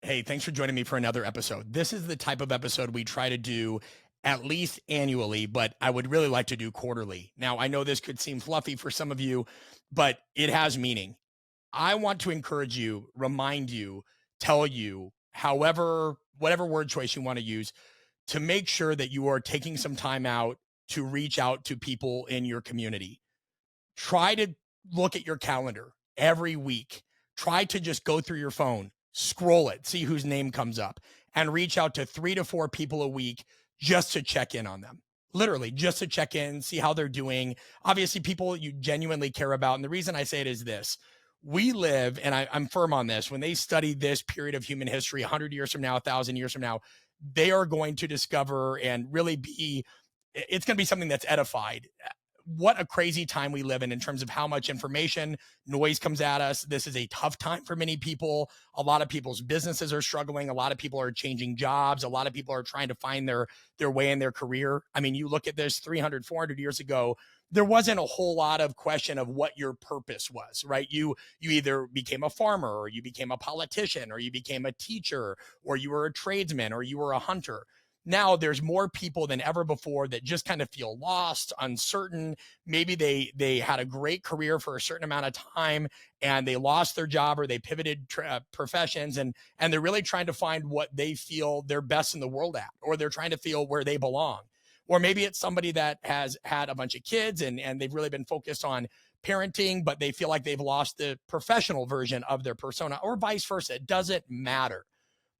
Hey, thanks for joining me for another episode. This is the type of episode we try to do at least annually, but I would really like to do quarterly. Now, I know this could seem fluffy for some of you, but it has meaning. I want to encourage you, remind you, tell you, however, whatever word choice you want to use, to make sure that you are taking some time out to reach out to people in your community. Try to look at your calendar every week. Try to just go through your phone, scroll it, see whose name comes up, and reach out to 3 to 4 people a week just to check in on them. Literally, just to check in, see how they're doing. Obviously, people you genuinely care about. And the reason I say it is this: we live, and I'm firm on this, when they study this period of human history, 100 years from now, 1,000 years from now, they are going to discover and really be, it's going to be something that's edified. What a crazy time we live in terms of how much information noise comes at us. This is a tough time for many people. A lot of people's businesses are struggling. A lot of people are changing jobs. A lot of people are trying to find their way in their career. I mean, you look at this 300, 400 years ago, there wasn't a whole lot of question of what your purpose was, right? You either became a farmer, or you became a politician, or you became a teacher, or you were a tradesman, or you were a hunter. Now there's more people than ever before that just kind of feel lost, uncertain. Maybe they had a great career for a certain amount of time and they lost their job, or they pivoted professions, and they're really trying to find what they feel they're best in the world at, or they're trying to feel where they belong. Or maybe it's somebody that has had a bunch of kids and they've really been focused on parenting, but they feel like they've lost the professional version of their persona, or vice versa. It doesn't matter.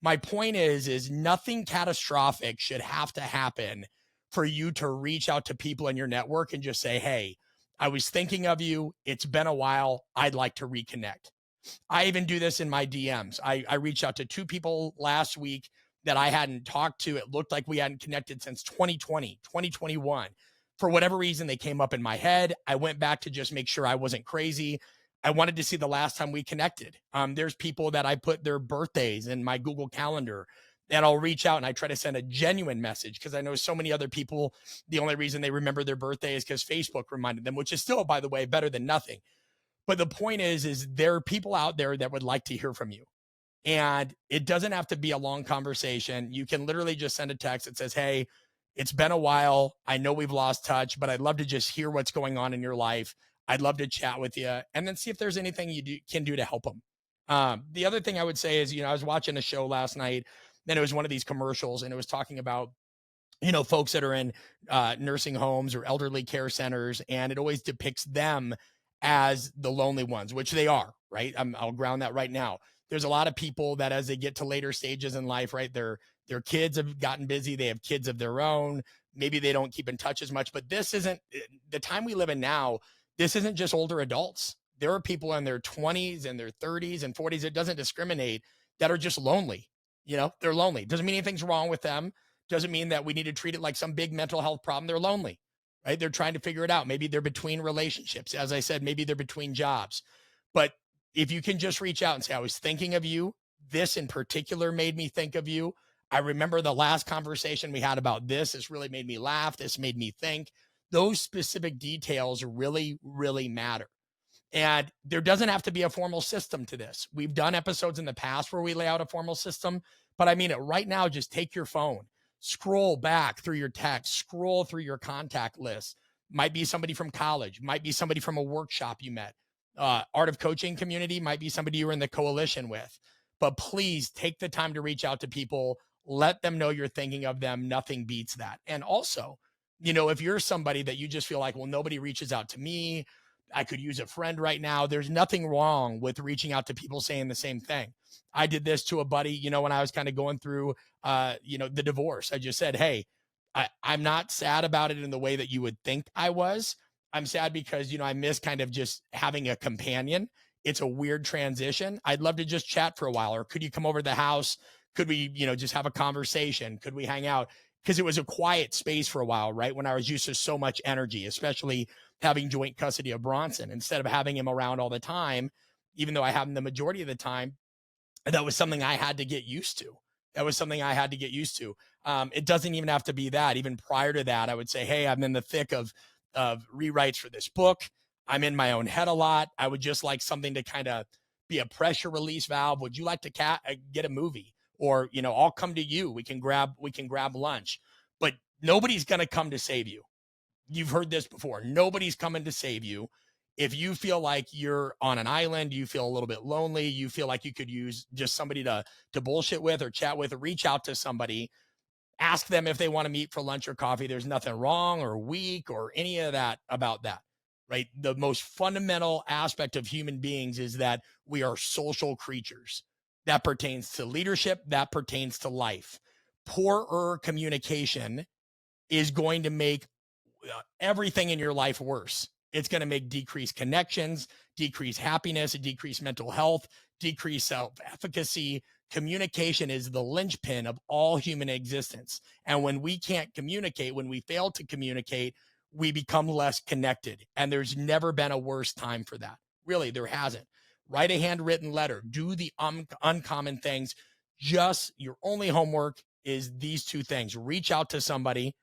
My point is nothing catastrophic should have to happen for you to reach out to people in your network and just say, hey, I was thinking of you. It's been a while. I'd like to reconnect. I even do this in my DMs. I reached out to 2 people last week that I hadn't talked to. It looked like we hadn't connected since 2020, 2021. For whatever reason, they came up in my head. I went back to just make sure I wasn't crazy. I wanted to see the last time we connected. There's people that I put their birthdays in my Google Calendar, and I'll reach out and I try to send a genuine message, because I know so many other people, the only reason they remember their birthday is because Facebook reminded them, which is still, by the way, better than nothing. But the point is there are people out there that would like to hear from you. And it doesn't have to be a long conversation. You can literally just send a text that says, hey, it's been a while. I know we've lost touch, but I'd love to just hear what's going on in your life. I'd love to chat with you, and then see if there's anything can do to help them. The other thing I would say is, I was watching a show last night, and it was one of these commercials, and it was talking about, folks that are in nursing homes or elderly care centers, and it always depicts them as the lonely ones, which they are, right? I'll ground that right now. There's a lot of people that, as they get to later stages in life, right, their kids have gotten busy, they have kids of their own, maybe they don't keep in touch as much. But this isn't the time we live in now. This isn't just older adults. There are people in their 20s and their 30s and 40s, it doesn't discriminate, that are just lonely. They're lonely. Doesn't mean anything's wrong with them, doesn't mean that we need to treat it like some big mental health problem. They're lonely, right? They're trying to figure it out. Maybe they're between relationships. As I said, maybe they're between jobs. But if you can just reach out and say, I was thinking of you, this in particular made me think of you. I remember the last conversation we had about this. This really made me laugh. This made me think. Those specific details really, really matter. And there doesn't have to be a formal system to this. We've done episodes in the past where we lay out a formal system, but I mean it right now. Just take your phone, scroll back through your text, scroll through your contact list. Might be somebody from college, might be somebody from a workshop you met. Art of Coaching community might be somebody you were in the coalition with. But please take the time to reach out to people. Let them know you're thinking of them. Nothing beats that. And also, if you're somebody that you just feel like, well, nobody reaches out to me, I could use a friend right now. There's nothing wrong with reaching out to people saying the same thing. I did this to a buddy, when I was kind of going through, the divorce. I just said, hey, I'm not sad about it in the way that you would think I was. I'm sad because, I miss kind of just having a companion. It's a weird transition. I'd love to just chat for a while. Or could you come over to the house? Could we, just have a conversation? Could we hang out? Because it was a quiet space for a while, right? When I was used to so much energy, especially having joint custody of Bronson, instead of having him around all the time, even though I have him the majority of the time, that was something I had to get used to. That was something I had to get used to. It doesn't even have to be that. Even prior to that, I would say, hey, I'm in the thick of rewrites for this book. I'm in my own head a lot. I would just like something to kind of be a pressure release valve. Would you like to get a movie? Or, I'll come to you. We can grab lunch. But nobody's going to come to save you. You've heard this before. Nobody's coming to save you. If you feel like you're on an island, you feel a little bit lonely, you feel like you could use just somebody to bullshit with or chat with, or reach out to somebody, ask them if they want to meet for lunch or coffee. There's nothing wrong or weak or any of that about that, right? The most fundamental aspect of human beings is that we are social creatures. That pertains to leadership, that pertains to life. Poorer communication is going to make everything in your life worse. It's going to make decreased connections, decrease happiness, decrease mental health, decrease self-efficacy. Communication is the linchpin of all human existence. And when we can't communicate, when we fail to communicate, we become less connected. And there's never been a worse time for that. Really, there hasn't. Write a handwritten letter. Do the uncommon things. Just your only homework is these two things. Reach out to somebody.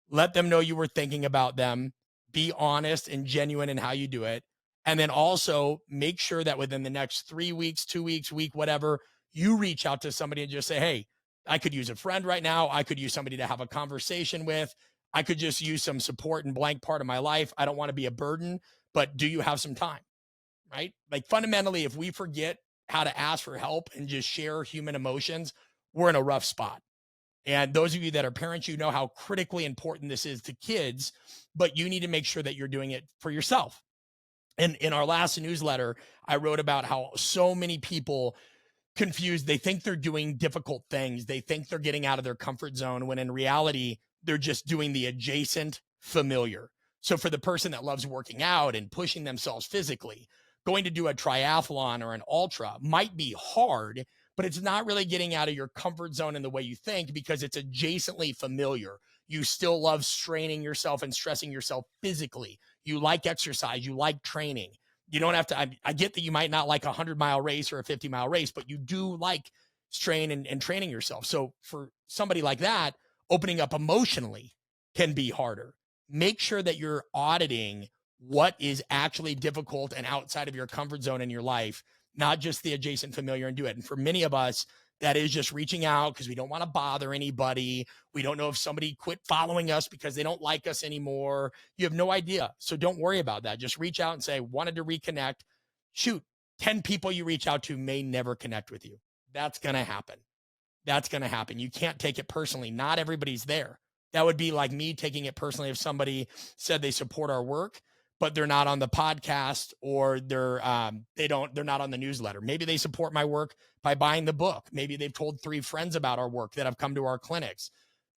Let them know you were thinking about them. Be honest and genuine in how you do it. And then also make sure that within the next 3 weeks, 2 weeks, week, whatever, you reach out to somebody and just say, hey, I could use a friend right now. I could use somebody to have a conversation with. I could just use some support in blank part of my life. I don't want to be a burden, but do you have some time? Right? Like fundamentally, if we forget how to ask for help and just share human emotions, we're in a rough spot. And those of you that are parents, you know how critically important this is to kids, but you need to make sure that you're doing it for yourself. And in our last newsletter, I wrote about how so many people confused. They think they're doing difficult things. They think they're getting out of their comfort zone when in reality, they're just doing the adjacent familiar. So for the person that loves working out and pushing themselves physically, going to do a triathlon or an ultra might be hard, but it's not really getting out of your comfort zone in the way you think because it's adjacently familiar. You still love straining yourself and stressing yourself physically. You like exercise, you like training. You don't have to, I get that you might not like a 100-mile race or a 50-mile race, but you do like strain and training yourself. So for somebody like that, opening up emotionally can be harder. Make sure that you're auditing what is actually difficult and outside of your comfort zone in your life, not just the adjacent familiar, and do it. And for many of us, that is just reaching out because we don't want to bother anybody. We don't know if somebody quit following us because they don't like us anymore. You have no idea. So don't worry about that. Just reach out and say, wanted to reconnect. Shoot, 10 people you reach out to may never connect with you. That's going to happen. That's going to happen. You can't take it personally. Not everybody's there. That would be like me taking it personally if somebody said they support our work, but they're not on the podcast or they're not on the newsletter. Maybe they support my work by buying the book. Maybe they've told 3 friends about our work that have come to our clinics.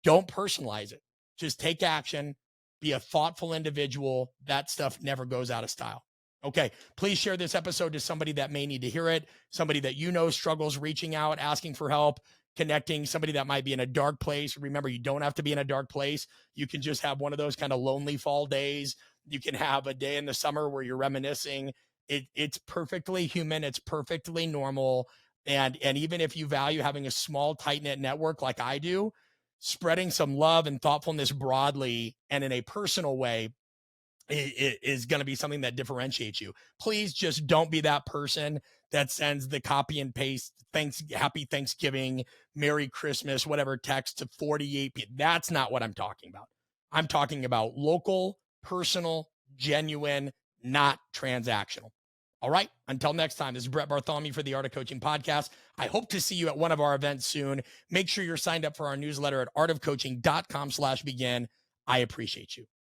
Don't personalize it. Just take action. Be a thoughtful individual. That stuff never goes out of style. Okay, please share this episode to somebody that may need to hear it, somebody that you know struggles reaching out, asking for help, connecting, somebody that might be in a dark place. Remember, you don't have to be in a dark place. You can just have one of those kind of lonely fall days. You can have a day in the summer where you're reminiscing. It's perfectly human. It's perfectly normal. And even if you value having a small, tight-knit network like I do, spreading some love and thoughtfulness broadly and in a personal way is going to be something that differentiates you. Please just don't be that person that sends the copy and paste happy Thanksgiving, Merry Christmas, whatever text to 48 people. That's not what I'm talking about. I'm talking about local, personal, genuine, not transactional. All right. Until next time, this is Brett Bartholomew for the Art of Coaching podcast. I hope to see you at one of our events soon. Make sure you're signed up for our newsletter at artofcoaching.com/begin. I appreciate you.